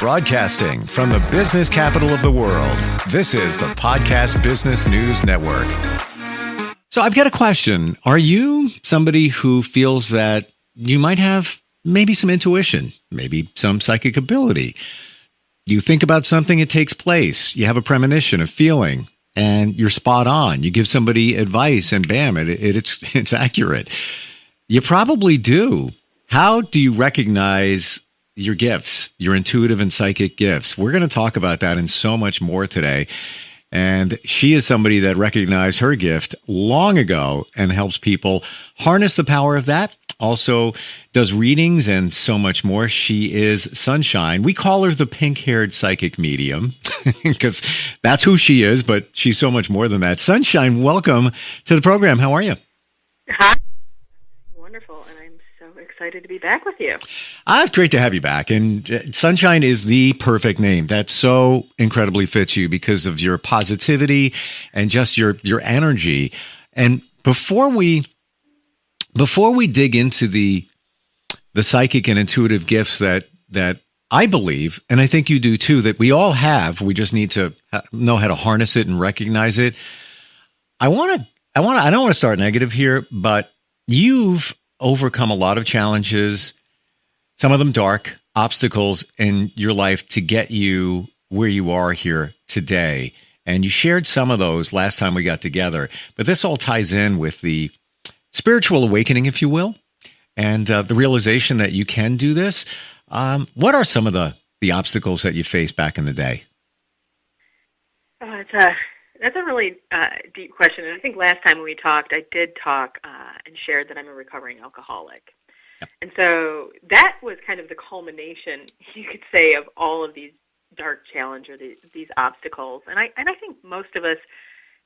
Broadcasting from the business capital of the world, this is the Podcast Business News Network. So I've got a question. Are you somebody who feels that you might have maybe some intuition, maybe some psychic ability? You think about something, it takes place. You have a premonition, a feeling, and you're spot on. You give somebody advice and bam, it's accurate. You probably do. How do you recognize your gifts, your intuitive and psychic gifts? We're going to talk about that and so much more today. And she is somebody that recognized her gift long ago and helps people harness the power of that. Also does readings and so much more. She is Sunshine. We call her the pink-haired psychic medium because that's who she is, but she's so much more than that. Sunshine, welcome to the program. How are you? Hi. Wonderful, and I'm so excited to be back with you. It's great to have you back. And Sunshine is the perfect name. That so incredibly fits you because of your positivity and just your energy. And before we dig into the psychic and intuitive gifts that I believe, and I think you do too, that we all have, we just need to know how to harness it and recognize it. I don't want to start negative here, but you've overcome a lot of challenges, some of them dark obstacles in your life to get you where you are here today. And you shared some of those last time we got together, but this all ties in with the spiritual awakening, if you will, and the realization that you can do this. What are some of the obstacles that you faced back in the day? That's a really deep question. And I think last time when we talked, I did talk and shared that I'm a recovering alcoholic. Yep. And so that was kind of the culmination, you could say, of all of these dark challenges, these obstacles. And I think most of us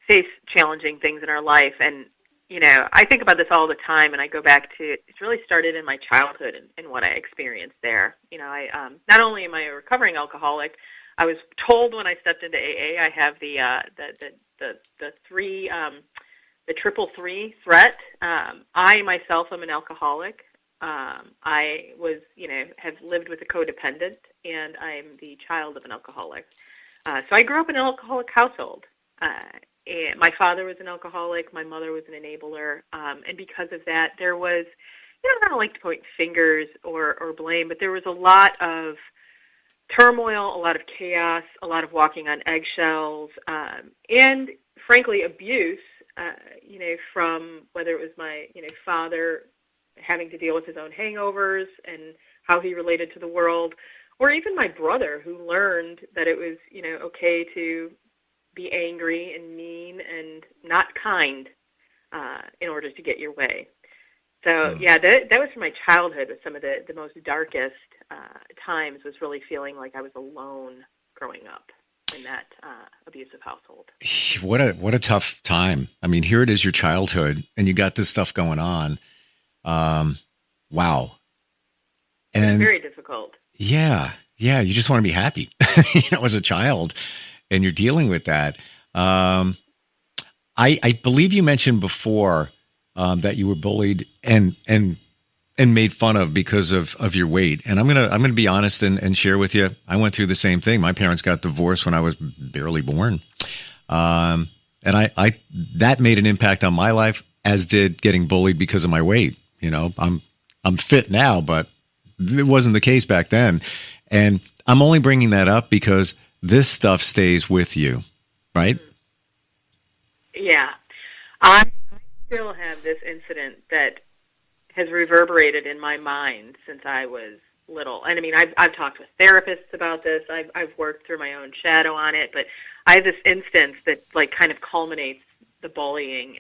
face challenging things in our life. And you know, I think about this all the time, and I go back to, it's really started in my childhood and what I experienced there. You know, I not only am I a recovering alcoholic, I was told when I stepped into AA, I have the triple three threat. I myself am an alcoholic. I was, have lived with a codependent, and I'm the child of an alcoholic. So I grew up in an alcoholic household. And my father was an alcoholic. My mother was an enabler. And because of that, there was, I don't like to point fingers or blame, but there was a lot of turmoil, a lot of chaos, a lot of walking on eggshells, and frankly, abuse, from whether it was my, father having to deal with his own hangovers and how he related to the world, or even my brother who learned that it was, okay to be angry and mean and not kind in order to get your way. So, that was from my childhood with some of the most darkest times, was really feeling like I was alone growing up in that abusive household. What a tough time. I mean, here it is, your childhood, and you got this stuff going on. Wow. And it's very difficult. Yeah. You just want to be happy, as a child. And you're dealing with that. I believe you mentioned before that you were bullied and made fun of because of your weight. And I'm gonna be honest and share with you. I went through the same thing. My parents got divorced when I was barely born, and I that made an impact on my life, as did getting bullied because of my weight. I'm fit now, but it wasn't the case back then. And I'm only bringing that up because this stuff stays with you, right? Yeah. I still have this incident that has reverberated in my mind since I was little. And I mean, I've talked with therapists about this. I've worked through my own shadow on it, but I have this instance that kind of culminates the bullying.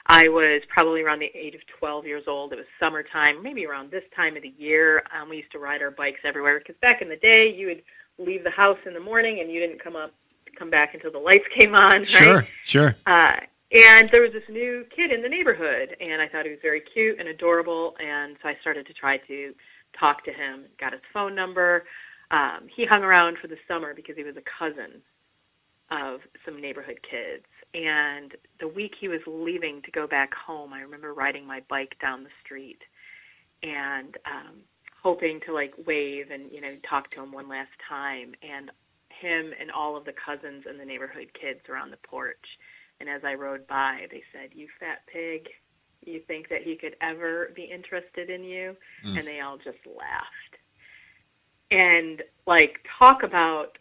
I was probably around the age of 12 years old. It was summertime, maybe around this time of the year. We used to ride our bikes everywhere because back in the day, you would leave the house in the morning and you didn't come back until the lights came on, right? Sure. And there was this new kid in the neighborhood, and I thought he was very cute and adorable, and so I started to try to talk to him, got his phone number. He hung around for the summer because he was a cousin of some neighborhood kids. And the week he was leaving to go back home, I remember riding my bike down the street and hoping to like wave and, talk to him one last time. And him and all of the cousins and the neighborhood kids were on the porch. And as I rode by, they said, "You fat pig, you think that he could ever be interested in you?" And they all just laughed. And like, talk about,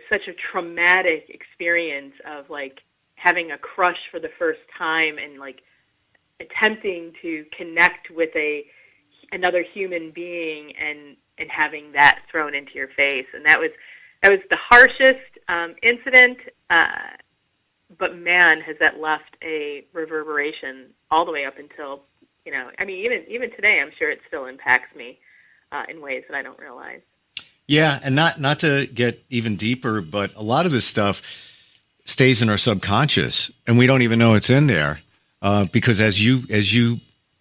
such a traumatic experience of like having a crush for the first time and like attempting to connect with another human being and having that thrown into your face. And that was the harshest incident. But man, has that left a reverberation all the way up until, even today, I'm sure it still impacts me in ways that I don't realize. Yeah, and not to get even deeper, but a lot of this stuff stays in our subconscious, and we don't even know it's in there because as you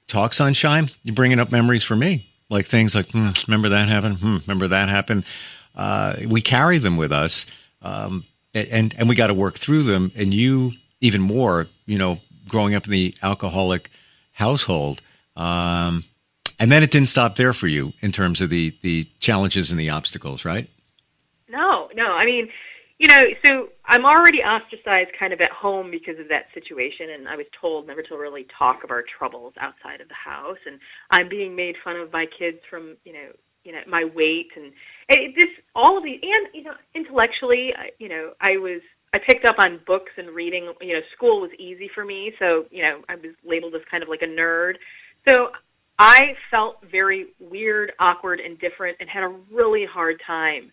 talk, Sunshine, you're bringing up memories for me, like things like, remember that happened? Remember that happened? We carry them with us, and we got to work through them. And you even more, growing up in the alcoholic household. And then it didn't stop there for you in terms of the challenges and the obstacles, right? No. I mean, so I'm already ostracized kind of at home because of that situation, and I was told never to really talk of our troubles outside of the house, and I'm being made fun of by kids from, my weight, and all of these, and, intellectually, I picked up on books and reading, school was easy for me, so, I was labeled as kind of like a nerd. So I felt very weird, awkward, and different, and had a really hard time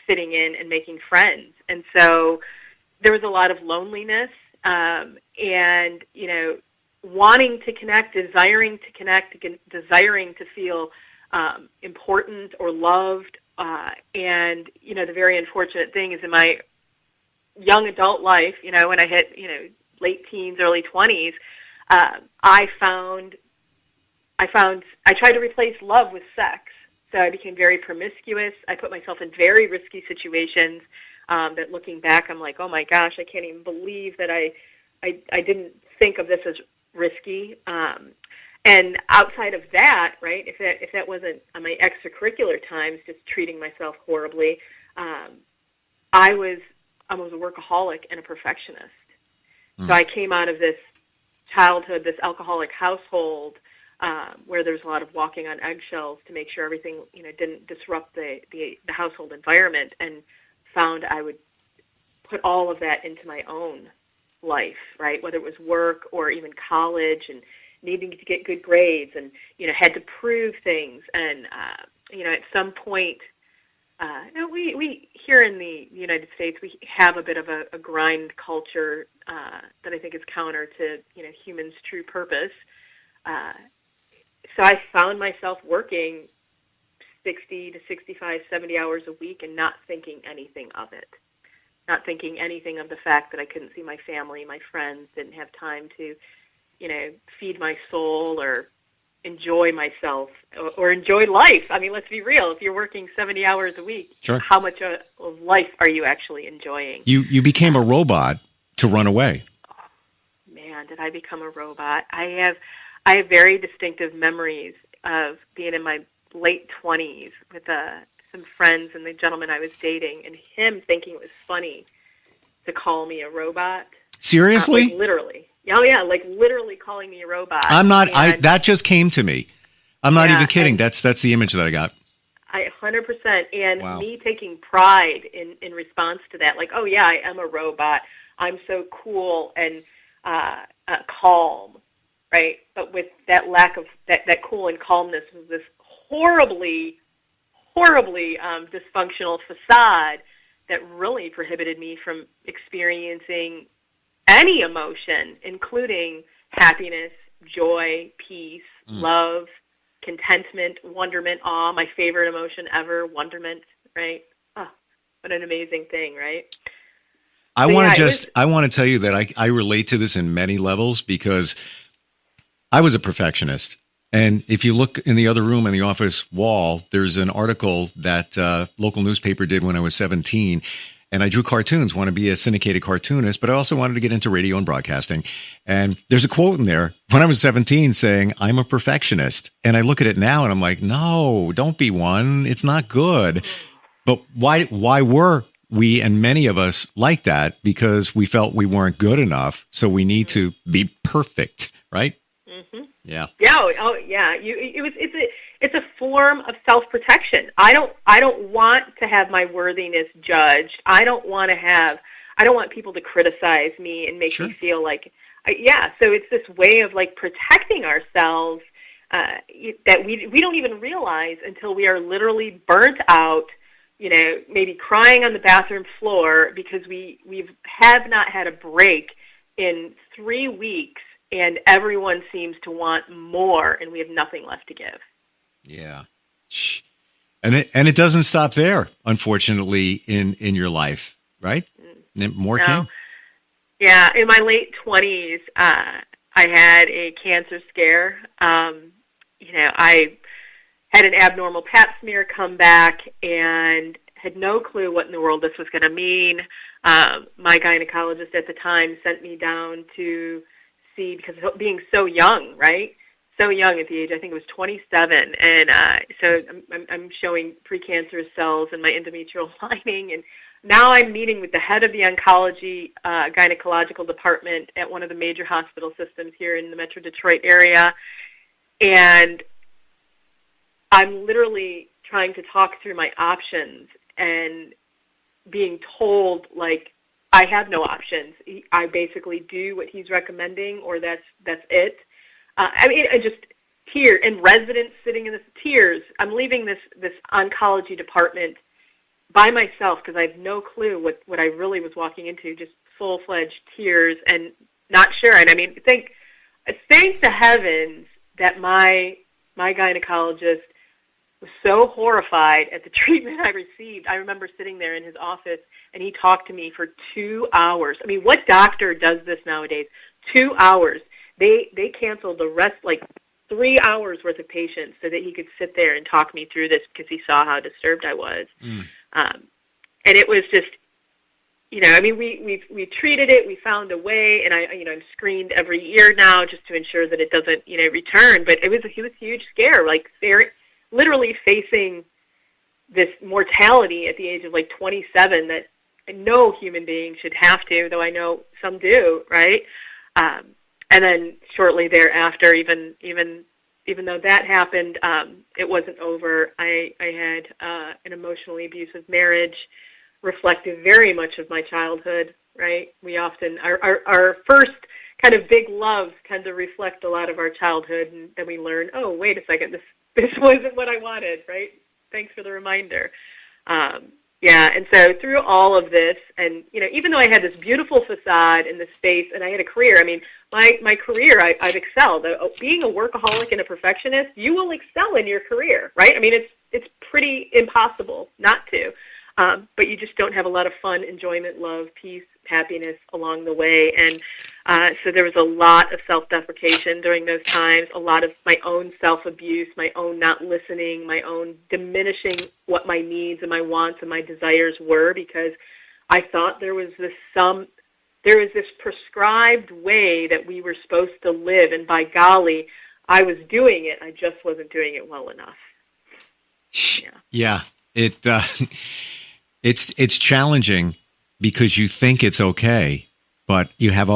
fitting in and making friends. And so there was a lot of loneliness and, wanting to connect, desiring to connect, desiring to feel important or loved. And, the very unfortunate thing is in my young adult life, when I hit, late teens, early 20s, I tried to replace love with sex. So I became very promiscuous. I put myself in very risky situations that looking back, I'm like, oh my gosh, I can't even believe that I didn't think of this as risky. And outside of that, right, if that wasn't on my extracurricular times, just treating myself horribly, I was a workaholic and a perfectionist. So I came out of this childhood, this alcoholic household, where there's a lot of walking on eggshells to make sure everything, didn't disrupt the household environment, and found I would put all of that into my own life, right? Whether it was work or even college and needing to get good grades and, had to prove things. And, at some point, we here in the United States, we have a bit of a grind culture that I think is counter to, humans' true purpose. So I found myself working 60 to 65, 70 hours a week and not thinking anything of it. Not thinking anything of the fact that I couldn't see my family, my friends, didn't have time to, feed my soul or enjoy myself or enjoy life. I mean, let's be real. If you're working 70 hours a week, sure, how much of life are you actually enjoying? You became a robot to run away. Oh, man, did I become a robot? I have very distinctive memories of being in my late 20s with some friends and the gentleman I was dating, and him thinking it was funny to call me a robot. Seriously? Like literally. Oh, yeah, like literally calling me a robot. I'm not. That just came to me. I'm not even kidding. That's the image that I got. 100%. And wow. Me taking pride in response to that, like, oh, yeah, I am a robot. I'm so cool and calm. Right, but with that lack of that cool and calmness was this horribly dysfunctional facade that really prohibited me from experiencing any emotion, including happiness, joy, peace, love, contentment, wonderment, awe. My favorite emotion ever, wonderment. Right? Oh, what an amazing thing, right? I want to tell you that I relate to this in many levels because I was a perfectionist. And if you look in the other room in the office wall, there's an article that local newspaper did when I was 17. and I drew cartoons, want to be a syndicated cartoonist, but I also wanted to get into radio and broadcasting. And there's a quote in there when I was 17 saying, I'm a perfectionist. And I look at it now and I'm like, no, don't be one. It's not good. But why were we and many of us like that? Because we felt we weren't good enough. So we need to be perfect, right? Mm-hmm. Yeah. Yeah. Oh, yeah. It's a form of self-protection. I don't want to have my worthiness judged. I don't want people to criticize me and make me feel like, so it's this way of like protecting ourselves that we don't even realize until we are literally burnt out, maybe crying on the bathroom floor because we have not had a break in 3 weeks and everyone seems to want more and we have nothing left to give. Yeah. And it doesn't stop there, unfortunately, in your life, right? More came? Yeah. In my late 20s, I had a cancer scare. I had an abnormal pap smear come back and had no clue what in the world this was going to mean. My gynecologist at the time sent me down to see, because of being so young, right? So young at the age, I think it was 27, and so I'm showing precancerous cells in my endometrial lining, and now I'm meeting with the head of the oncology gynecological department at one of the major hospital systems here in the Metro Detroit area, and I'm literally trying to talk through my options and being told, like, I have no options. I basically do what he's recommending, or that's it. I just tears and residents sitting in this tears. I'm leaving this oncology department by myself because I have no clue what I really was walking into. Just full-fledged tears and not sure. And I mean, thank the heavens that my gynecologist was so horrified at the treatment I received. I remember sitting there in his office and he talked to me for 2 hours. I mean, what doctor does this nowadays? 2 hours. They canceled the rest, like 3 hours worth of patients, so that he could sit there and talk me through this because he saw how disturbed I was. And it was just, I mean, we treated it, we found a way, and I'm screened every year now just to ensure that it doesn't, return. But it was a huge scare, like literally facing this mortality at the age of like 27 that no human being should have to, though I know some do, right? And then shortly thereafter, even though that happened, it wasn't over. I had an emotionally abusive marriage, reflective very much of my childhood, right? We often, our first kind of big loves tend to reflect a lot of our childhood, and then we learn, oh, wait a second, this wasn't what I wanted, right? Thanks for the reminder. And so through all of this, and, even though I had this beautiful facade in this space, and I had a career, I mean, my career, I've excelled. Being a workaholic and a perfectionist, you will excel in your career, right? I mean, it's pretty impossible not to, but you just don't have a lot of fun, enjoyment, love, peace, happiness along the way. And so there was a lot of self-deprecation during those times, a lot of my own self-abuse, my own not listening, my own diminishing what my needs and my wants and my desires were, because I thought there was this prescribed way that we were supposed to live, and by golly, I was doing it. I just wasn't doing it well enough. Yeah. It's challenging because you think it's okay, but you have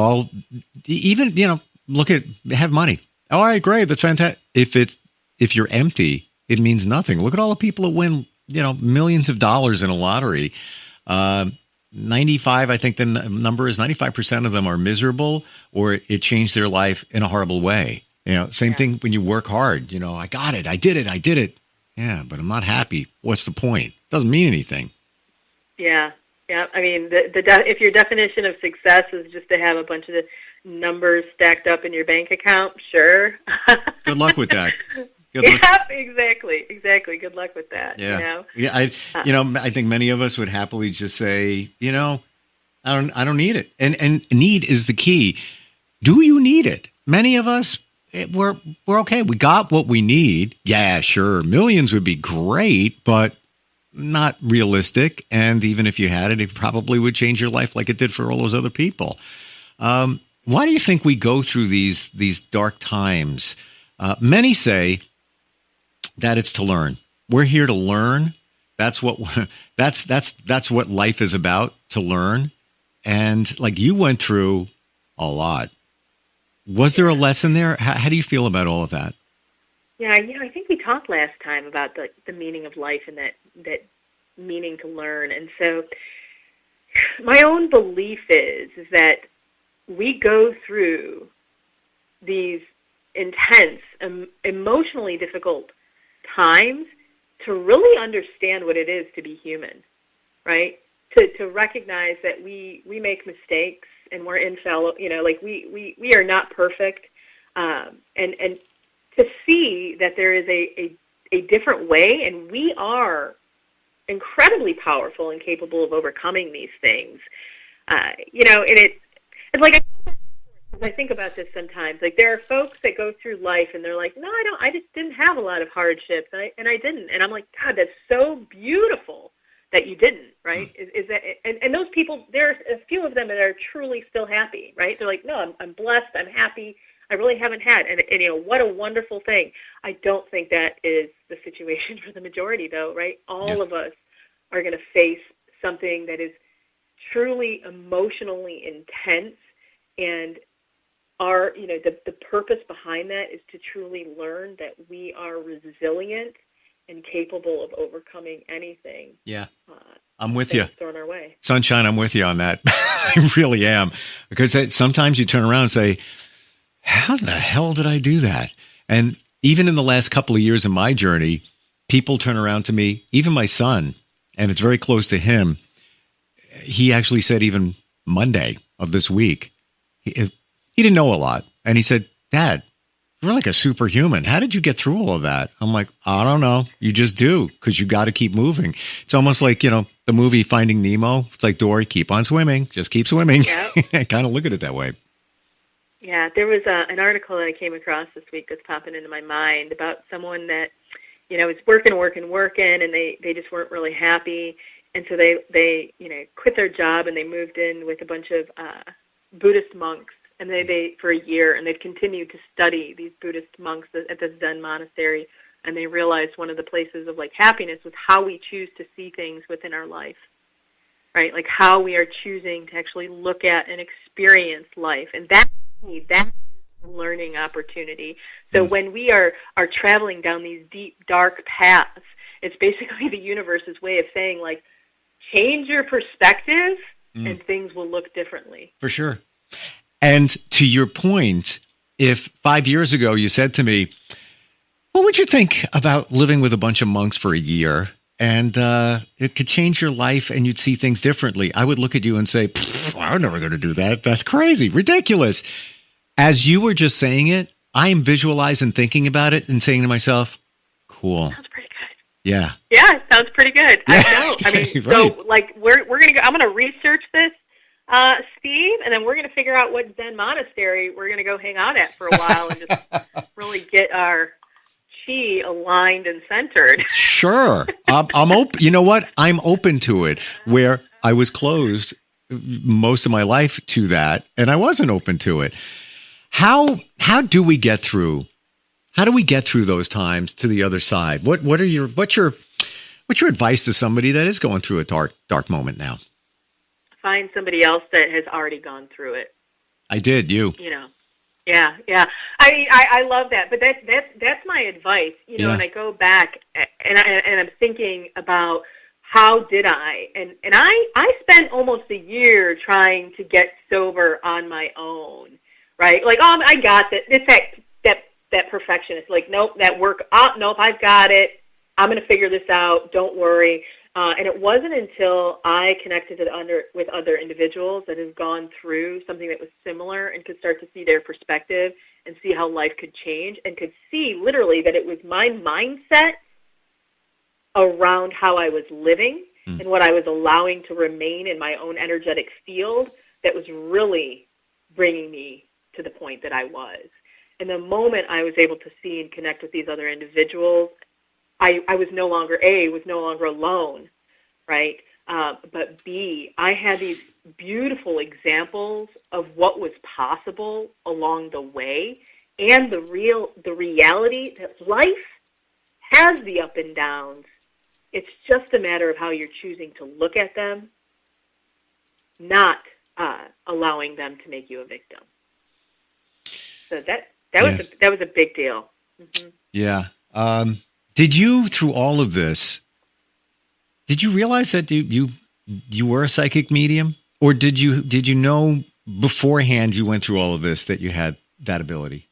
have money. All right, great. That's fantastic. If you're empty, it means nothing. Look at all the people that win, millions of dollars in a lottery. 95, I think the number is 95% of them are miserable, or it changed their life in a horrible way. Same thing when you work hard. I got it. I did it. Yeah, but I'm not happy. What's the point? Doesn't mean anything. Yeah. I mean, if your definition of success is just to have a bunch of the numbers stacked up in your bank account, sure. Good luck with that. Exactly. Good luck with that. Yeah. I think many of us would happily just say, I don't need it. And need is the key. Do you need it? Many of us, we're okay. We got what we need. Yeah, sure. Millions would be great, but not realistic. And even if you had it, it probably would change your life like it did for all those other people. Why do you think we go through these dark times? Many say that it's to learn. We're here to learn. That's what life is about, to learn. And like, you went through a lot. Was there a lesson there? How do you feel about all of that? Yeah, I think we talked last time about the meaning of life and that meaning to learn. And so my own belief is that we go through these intense, emotionally difficult times to really understand what it is to be human, right? To recognize that we make mistakes and we're infallible, like we are not perfect, and to see that there is a different way, and we are incredibly powerful and capable of overcoming these things, and it's like, I think about this sometimes. Like, there are folks that go through life and they're like, no, I just didn't have a lot of hardships, and I didn't. And I'm like, God, that's so beautiful that you didn't, right? Is that, and those people, there's a few of them that are truly still happy, right? They're like, no, I'm blessed, I'm happy, I really haven't had, and what a wonderful thing. I don't think that is the situation for the majority, though, right? All of us are going to face something that is truly emotionally intense, and the purpose behind that is to truly learn that we are resilient and capable of overcoming anything. Yeah, I'm with you. Thrown our way. Sunshine, I'm with you on that. I really am. Because sometimes you turn around and say, how the hell did I do that? And even in the last couple of years of my journey, people turn around to me, even my son, and it's very close to him. He actually said even Monday of this week, he didn't know a lot. And he said, Dad, you're like a superhuman. How did you get through all of that? I'm like, I don't know. You just do, because you got to keep moving. It's almost like, the movie Finding Nemo. It's like, Dory, keep on swimming. Just keep swimming. Yep. I kind of look at it that way. Yeah, there was an article that I came across this week that's popping into my mind about someone that, was working, and they just weren't really happy. And so they quit their job and they moved in with a bunch of Buddhist monks. And they for a year, and they've continued to study these Buddhist monks at this Zen monastery, and they realized one of the places of happiness was how we choose to see things within our life, right? Like how we are choosing to actually look at and experience life, and that's a learning opportunity. So when we are traveling down these deep, dark paths, it's basically the universe's way of saying, change your perspective, and things will look differently. For sure. And to your point, if 5 years ago you said to me, what would you think about living with a bunch of monks for a year, and it could change your life and you'd see things differently, I would look at you and say, I'm never going to do that. That's crazy, ridiculous. As you were just saying it, I am visualizing, thinking about it, and saying to myself, cool. Sounds pretty good. Yeah. Yeah, it sounds pretty good. Yeah. I know. I mean, right. So we're going to go, I'm going to research this, Steve, and then we're going to figure out what Zen monastery we're going to go hang out at for a while and just really get our chi aligned and centered. Sure. I'm open. You know what? I'm open to it, where I was closed most of my life to that, and I wasn't open to it. How do we get through? How do we get through those times to the other side? What's your advice to somebody that is going through a dark moment now? Find somebody else that has already gone through it. I did. You. Yeah. I love that, but that's my advice. And I go back and I'm thinking about how did I, and I spent almost a year trying to get sober on my own, right? I got that. It's that perfectionist. Nope, that work. Nope, I've got it. I'm going to figure this out. Don't worry. And it wasn't until I connected with other individuals that have gone through something that was similar and could start to see their perspective and see how life could change, and could see literally that it was my mindset around how I was living and what I was allowing to remain in my own energetic field that was really bringing me to the point that I was. And the moment I was able to see and connect with these other individuals, I was no longer alone, right? But B, I had these beautiful examples of what was possible along the way, and the reality that life has the up and downs. It's just a matter of how you're choosing to look at them, not allowing them to make you a victim. So that was a big deal. Mm-hmm. Yeah. Did you, through all of this, did you realize that you were a psychic medium, or did you know beforehand you went through all of this that you had that ability?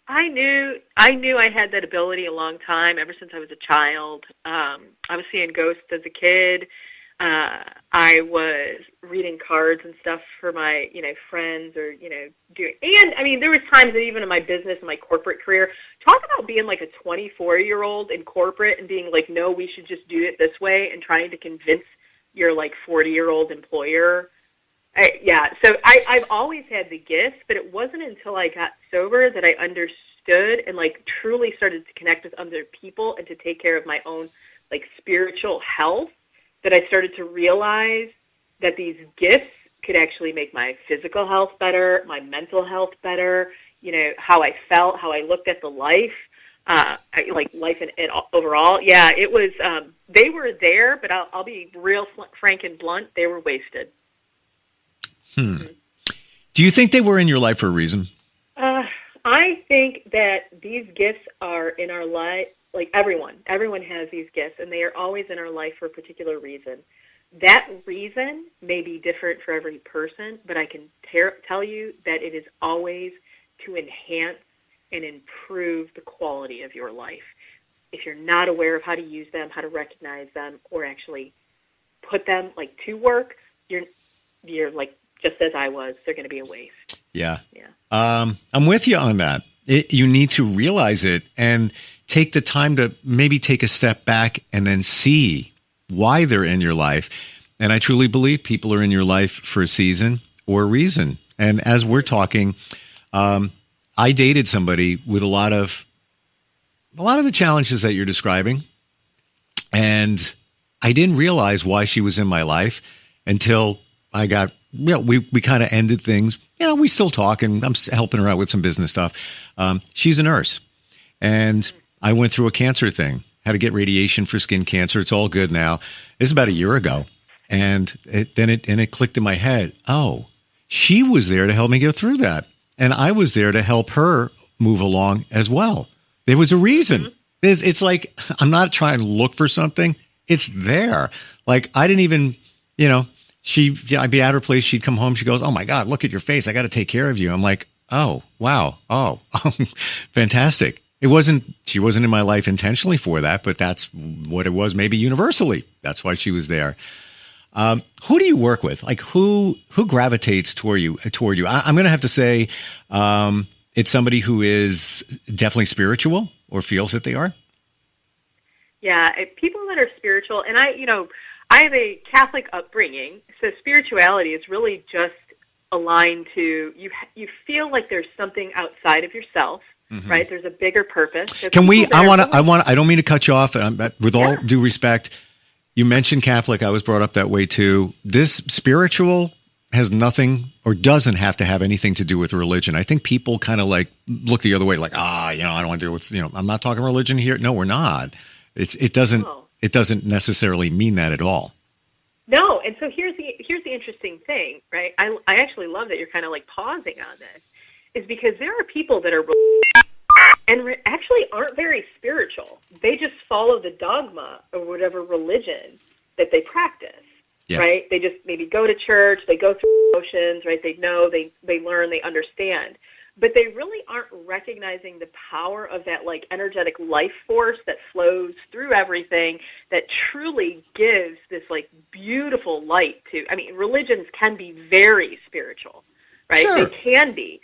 I knew I had that ability a long time, ever since I was a child. I was seeing ghosts as a kid. I was reading cards and stuff for my, friends, or, doing, and I mean, there was times that even in my business and my corporate career, talk about being like a 24-year-old in corporate and being like, no, we should just do it this way, and trying to convince your like 40-year-old employer. So I've always had the gift, but it wasn't until I got sober that I understood and like truly started to connect with other people and to take care of my own like spiritual health, that I started to realize that these gifts could actually make my physical health better, my mental health better, how I felt, how I looked at the life, life and overall. Yeah, it was, they were there, but I'll be real frank and blunt, they were wasted. Do you think they were in your life for a reason? I think that these gifts are in our life. Like everyone has these gifts, and they are always in our life for a particular reason. That reason may be different for every person, but I can tell you that it is always to enhance and improve the quality of your life. If you're not aware of how to use them, how to recognize them, or actually put them like to work, you're like, just as I was, they're going to be a waste. Yeah. I'm with you on that. You need to realize it and take the time to maybe take a step back and then see why they're in your life. And I truly believe people are in your life for a season or a reason. And as we're talking, I dated somebody with a lot of the challenges that you're describing. And I didn't realize why she was in my life until I got, we kind of ended things. We still talk, and I'm helping her out with some business stuff. She's a nurse, and I went through a cancer thing, had to get radiation for skin cancer. It's all good now. This is about a year ago. And it clicked in my head. Oh, she was there to help me get through that. And I was there to help her move along as well. There was a reason. It's like, I'm not trying to look for something. It's there. Like, I didn't even, I'd be at her place. She'd come home. She goes, oh my God, look at your face. I got to take care of you. I'm like, oh, wow. Oh, fantastic. She wasn't in my life intentionally for that, but that's what it was, maybe universally. That's why she was there. Who do you work with? Like who gravitates toward you? I'm going to have to say, it's somebody who is definitely spiritual or feels that they are. Yeah. People that are spiritual, and I have a Catholic upbringing, so spirituality is really just aligned to you feel like there's something outside of yourself. Mm-hmm. Right? There's a bigger purpose. I don't mean to cut you off. With all due respect, you mentioned Catholic. I was brought up that way too. This spiritual has nothing or doesn't have to have anything to do with religion. I think people kind of like look the other way, like, I don't want to deal with, I'm not talking religion here. No, we're not. It doesn't necessarily mean that at all. No. And so here's the interesting thing, right? I actually love that you're kind of like pausing on this, is because there are people that are and actually aren't very spiritual. They just follow the dogma of whatever religion that they practice, right? They just maybe go to church, they go through motions, right? They know, they learn, they understand. But they really aren't recognizing the power of that like energetic life force that flows through everything, that truly gives this like beautiful light to, religions can be very spiritual, right? Sure. They can be.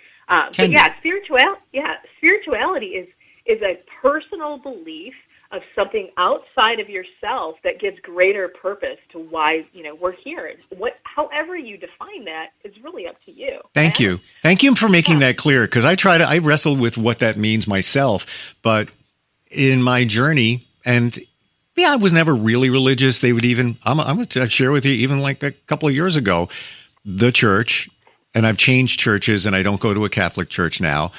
Spirituality is a personal belief of something outside of yourself that gives greater purpose to why, we're here. However you define that is really up to you. Thank you for making that clear, because I wrestle with what that means myself, but in my journey, And yeah, I was never really religious. They would even, I'm going to share with you, even like a couple of years ago, the church, and I've changed churches and I don't go to a Catholic church now.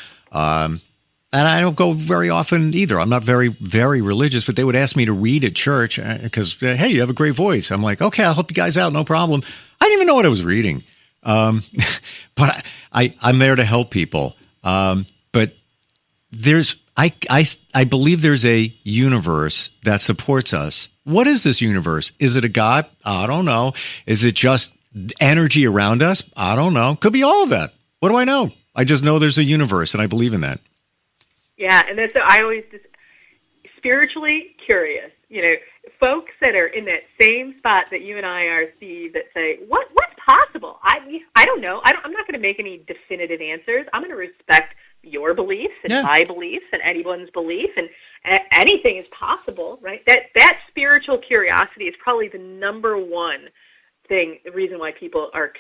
And I don't go very often either. I'm not very, very religious, but they would ask me to read at church because, hey, you have a great voice. I'm like, okay, I'll help you guys out. No problem. I didn't even know what I was reading. But I'm there to help people. But I believe there's a universe that supports us. What is this universe? Is it a God? I don't know. Is it just energy around us? I don't know. Could be all of that. What do I know? I just know there's a universe, and I believe in that. Yeah, and that's I always just spiritually curious. Folks that are in that same spot that you and I are, Steve, that say, what's possible? I don't know. I'm not going to make any definitive answers. I'm going to respect your beliefs and my beliefs and anyone's belief, and anything is possible, right? That spiritual curiosity is probably the number one thing, the reason why people are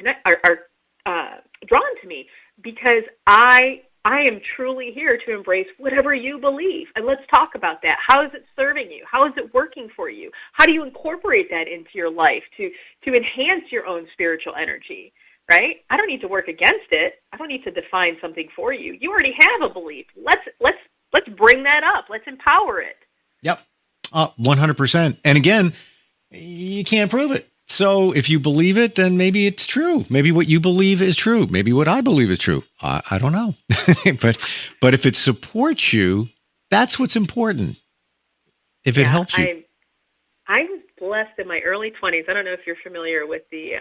drawn to me, because I am truly here to embrace whatever you believe. And let's talk about that. How is it serving you? How is it working for you? How do you incorporate that into your life to enhance your own spiritual energy, right? I don't need to work against it. I don't need to define something for you. You already have a belief. Let's bring that up. Let's empower it. Yep. 100%. And again, you can't prove it. So if you believe it, then maybe it's true. Maybe what you believe is true. Maybe what I believe is true. I don't know. but if it supports you, that's what's important. If it helps you. I was blessed in my early 20s. I don't know if you're familiar with the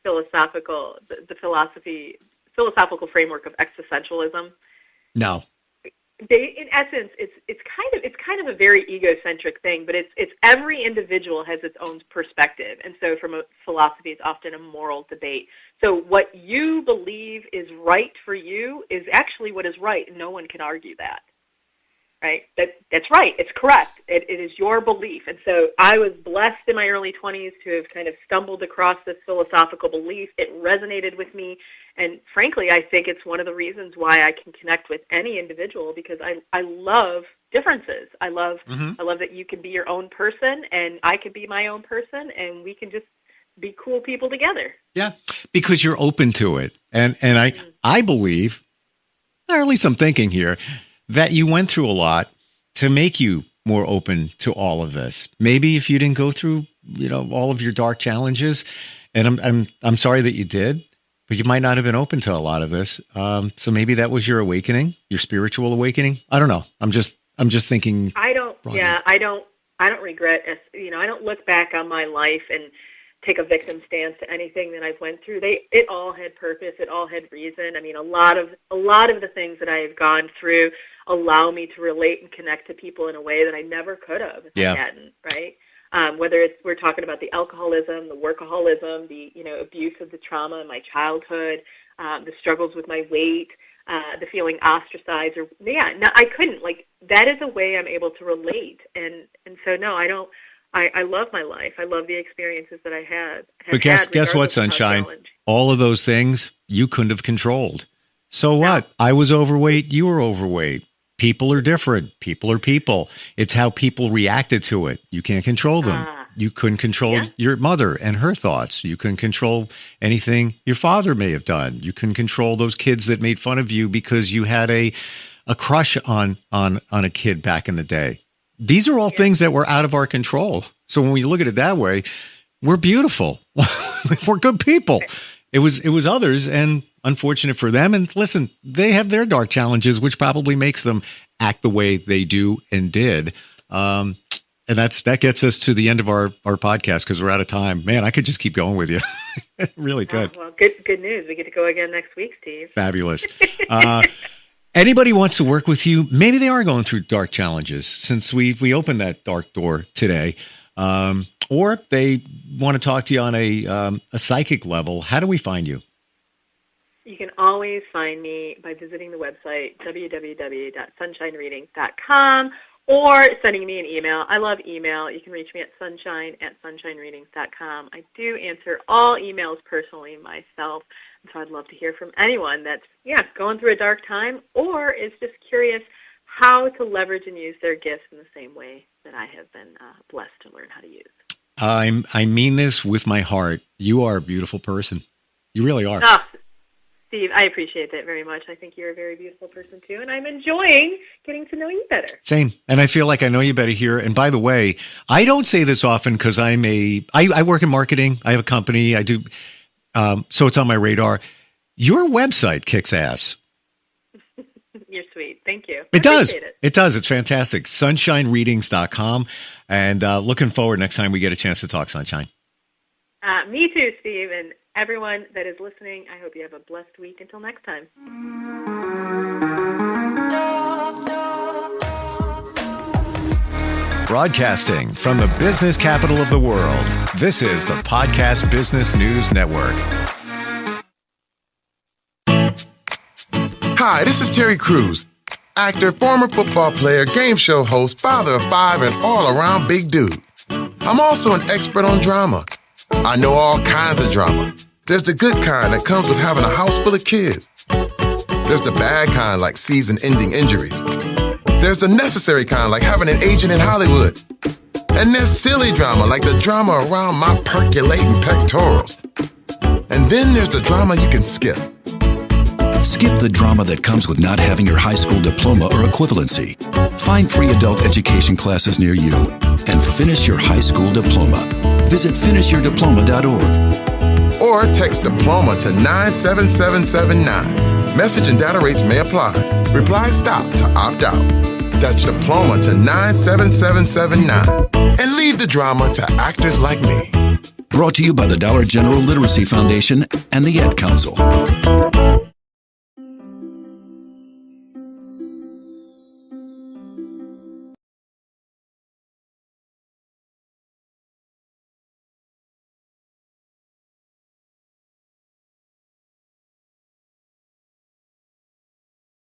philosophical framework of existentialism. No. In essence, it's kind of a very egocentric thing, but it's every individual has its own perspective, and so from a philosophy, it's often a moral debate. So what you believe is right for you is actually what is right, and no one can argue that. Right? That's right. It's correct. It is your belief. And so I was blessed in my early 20s to have kind of stumbled across this philosophical belief. It resonated with me. And frankly, I think it's one of the reasons why I can connect with any individual, because I love differences. I love that you can be your own person and I can be my own person, and we can just be cool people together. Yeah, because you're open to it. And I believe, or at least I'm thinking here, that you went through a lot to make you more open to all of this. Maybe if you didn't go through, all of your dark challenges, and I'm sorry that you did, but you might not have been open to a lot of this. So maybe that was your awakening, your spiritual awakening. I don't know. I'm just thinking. I don't regret it. I don't look back on my life and take a victim stance to anything that I've went through. It all had purpose. It all had reason. I mean, a lot of the things that I have gone through allow me to relate and connect to people in a way that I never could have if I hadn't, right? Whether we're talking about the alcoholism, the workaholism, the abuse of the trauma in my childhood, the struggles with my weight, the feeling ostracized, I couldn't. That is a way I'm able to relate, and so no, I don't. I love my life. I love the experiences that I had. But guess what, Sunshine? All of those things you couldn't have controlled. So what? I was overweight. You were overweight. People are different. People are people. It's how people reacted to it. You can't control them. You couldn't control your mother and her thoughts. You couldn't control anything your father may have done. You couldn't control those kids that made fun of you because you had a crush on a kid back in the day. These are all things that were out of our control. So when we look at it that way, we're beautiful. We're good people. It was others, and unfortunate for them. And listen, they have their dark challenges, which probably makes them act the way they do and did. And that gets us to the end of our podcast because we're out of time. Man, I could just keep going with you. Really good. Oh, well, good news. We get to go again next week, Steve. Fabulous. Anybody wants to work with you, maybe they are going through dark challenges since we opened that dark door today, or they want to talk to you on a psychic level. How do we find you? You can always find me by visiting the website, www.sunshinereadings.com, or sending me an email. I love email. You can reach me at sunshine@sunshinereadings.com. I do answer all emails personally myself. So I'd love to hear from anyone that's, going through a dark time or is just curious, how to leverage and use their gifts in the same way that I have been blessed to learn how to use. I mean this with my heart. You are a beautiful person. You really are. Oh, Steve, I appreciate that very much. I think you're a very beautiful person too, and I'm enjoying getting to know you better. Same. And I feel like I know you better here. And by the way, I don't say this often because I work in marketing. I have a company. I do. So it's on my radar. Your website kicks ass. You're sweet. Thank you. It does. It does. It's fantastic. SunshineReadings.com. And looking forward next time we get a chance to talk, Sunshine. Me too, Steve. And everyone that is listening, I hope you have a blessed week. Until next time. Broadcasting from the business capital of the world, this is the Podcast Business News Network. Hi, this is Terry Crews, actor, former football player, game show host, father of 5, and all-around big dude. I'm also an expert on drama. I know all kinds of drama. There's the good kind that comes with having a house full of kids. There's the bad kind like season-ending injuries. There's the necessary kind like having an agent in Hollywood. And there's silly drama like the drama around my percolating pectorals. And then there's the drama you can skip. Skip the drama that comes with not having your high school diploma or equivalency. Find free adult education classes near you and finish your high school diploma. Visit finishyourdiploma.org. Or text diploma to 97779. Message and data rates may apply. Reply STOP to opt out. That's diploma to 97779. And leave the drama to actors like me. Brought to you by the Dollar General Literacy Foundation and the Ad Council.